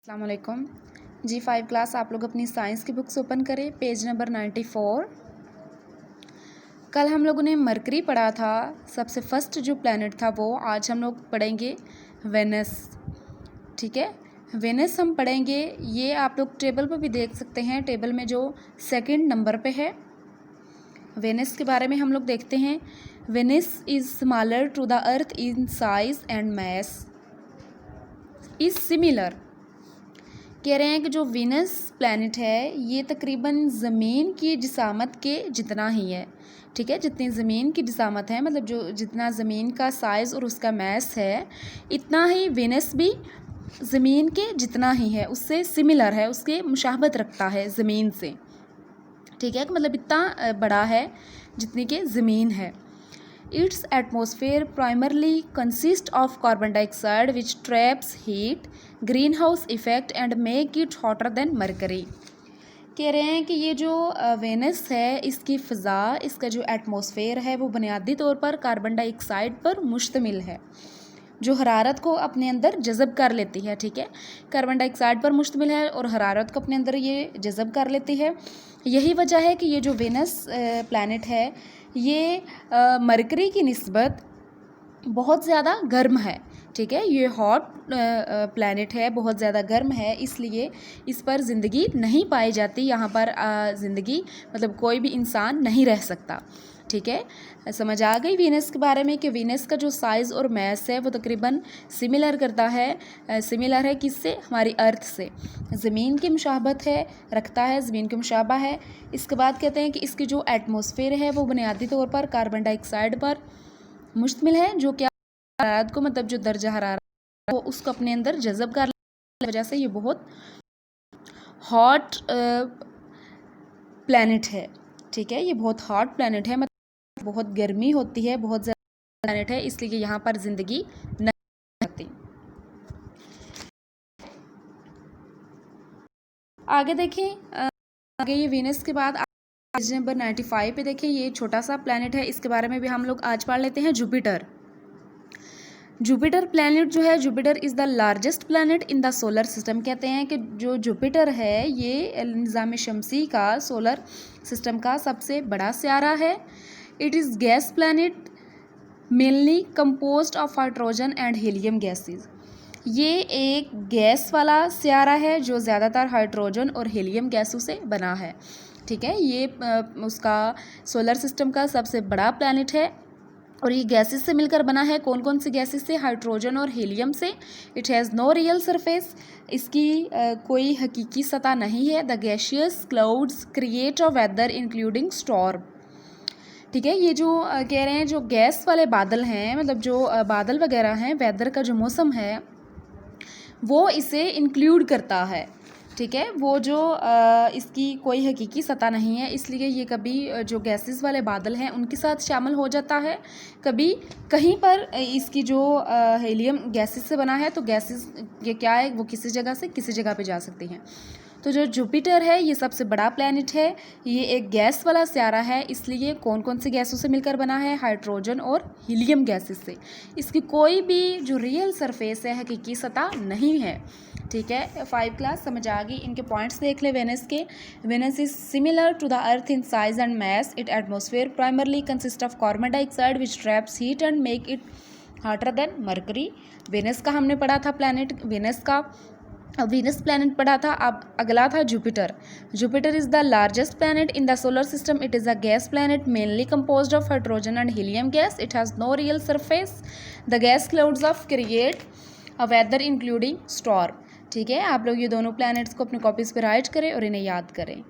अस्सलाम वालेकुम जी। 5 क्लास आप लोग अपनी साइंस की बुक्स ओपन करें, पेज नंबर 94। कल हम लोगों ने मरकरी पढ़ा था, सबसे फर्स्ट जो प्लैनेट था वो। आज हम लोग पढ़ेंगे वेनस। ठीक है, वेनस हम पढ़ेंगे। ये आप लोग टेबल पर भी देख सकते हैं, टेबल में जो सेकंड नंबर पे है। वेनस के बारे में हम लोग देखते हैं। Venus is smaller to the earth in size and mass is similar. कह रहे हैं कि जो वीनस प्लैनेट है ये तकरीबन ज़मीन की जिसामत के जितना ही है। ठीक है, जितनी ज़मीन की जिसामत है, मतलब जो जितना ज़मीन का साइज़ और उसका मैस है, इतना ही वीनस भी ज़मीन के जितना ही है, उससे सिमिलर है, उसके मुशाबहत रखता है ज़मीन से। ठीक है, मतलब इतना बड़ा है जितनी कि ज़मीन है। Its atmosphere primarily consists of carbon dioxide which traps heat, greenhouse effect and make it hotter than mercury। कह रहे हैं कि ये जो वेनस है, इसकी फ़िज़ा, इसका जो एटमॉस्फेयर है वो बुनियादी तौर पर कार्बन डाइऑक्साइड पर मुश्तमिल है, जो हरारत को अपने अंदर जज़ब कर लेती है। ठीक है, कार्बन डाइऑक्साइड पर मुश्तमिल है और हरारत को अपने अंदर ये जज़ब कर लेती है। यही वजह है कि ये जो वेनस प्लैनेट है ये मरकरी की निस्बत बहुत ज़्यादा गर्म है। ठीक है, ये हॉट प्लैनेट है, बहुत ज़्यादा गर्म है, इसलिए इस पर ज़िंदगी नहीं पाई जाती। यहाँ पर ज़िंदगी मतलब कोई भी इंसान नहीं रह सकता। ठीक है, समझ आ गई वीनस के बारे में कि वीनस का जो साइज़ और मैस है वो तकरीबन सिमिलर करता है। सिमिलर है किससे? हमारी अर्थ से। ज़मीन की मुशाबहत है, रखता है, ज़मीन की मुशाबा है। इसके बाद कहते हैं कि इसकी जो एटमॉस्फेयर है वो बुनियादी तौर पर कार्बन डाइऑक्साइड पर मुश्तमिल है, जो क्या हरारत को, मतलब जो दर्जा हरारत वो उसको अपने अंदर जज़ब कर लेने की वजह से ये बहुत हॉट प्लैनेट है। ठीक है, ये बहुत हॉट प्लैनेट है, मतलब बहुत गर्मी होती है, बहुत ज़्यादा प्लैनेट है, इसलिए यहाँ पर ज़िंदगी नहीं रहती। आगे देखें, आगे ये वीनस के बाद पेज नंबर 95 पे देखें, ये छोटा सा प्लैनेट है, इसके बारे में भी हम लोग आज पढ़ लेते हैं। जुपिटर। जुपिटर प्लैनेट जो है, Jupiter is the largest planet in the solar system. कहते हैं कि जो जुपिटर है ये निज़ाम शमसी का, सोलर सिस्टम का सबसे बड़ा स्यारा है। It is gas planet mainly composed of hydrogen and helium gases. ये एक गैस वाला स्यारा है जो ज़्यादातर हाइड्रोजन और हीलियम गैसों से बना है। ठीक है, ये उसका सोलर सिस्टम का सबसे बड़ा प्लैनेट है और ये गैसेस से मिलकर बना है। कौन कौन सी गैसेस से? हाइड्रोजन और हीलियम से। It has no real surface, इसकी कोई हकीकी सतह नहीं है। The gaseous clouds create a weather including storm. ठीक है, ये जो कह रहे हैं जो गैस वाले बादल हैं, मतलब जो बादल वगैरह हैं, वेदर का जो मौसम है वो इसे इंक्लूड करता है। ठीक है, वो जो इसकी कोई हकीकी सतह नहीं है, इसलिए ये कभी जो गैसेस वाले बादल हैं उनके साथ शामिल हो जाता है, कभी कहीं पर इसकी जो हीलियम गैसेस से बना है, तो गैसेस ये क्या है, वो किसी जगह से किसी जगह पे जा सकती हैं। तो जो जुपिटर है ये सबसे बड़ा प्लैनेट है, ये एक गैस वाला स्यारा है, इसलिए कौन कौन सी गैसों से मिलकर बना है? हाइड्रोजन और हीलियम गैसेस से। इसकी कोई भी जो रियल सरफेस है, हकीकी सतह नहीं है। ठीक है, 5 क्लास समझ आ गई। इनके पॉइंट्स देख ले वेनस के। Venus is similar to the earth in size and mass. It atmosphere primarily consist of carbon dioxide which traps heat and make it hotter than Mercury. Venus का हमने पढ़ा था प्लैनेट, वेनस का Venus planet पढ़ा था। अब अगला था Jupiter. Jupiter is the largest planet in the solar system. It is a gas planet mainly composed of hydrogen and helium gas. It has no real surface. The gas clouds of create a weather including storm. ठीक है, आप लोग ये दोनों planets को अपनी copies पर right करें और इन्हें याद करें।